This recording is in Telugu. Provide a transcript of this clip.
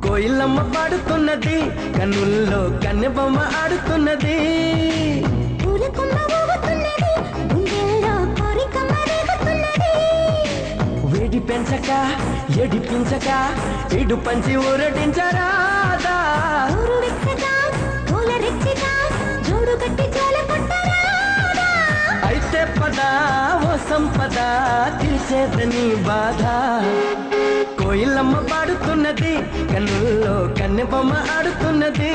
కోయిలమ్మ పాడుతున్నది కన్నుల్లో కన్నెబొమ్మ ఆడుతున్నది వేడి పెంచక ఎడిపించక ఇడు పంచి ఊరటించరాదా అయితే పద ఓ సంపద తీసేదని బాధ కోయిలమ్మ పాడుతున్నది కన్నుల్లో కన్నెబొమ్మ ఆడుతున్నది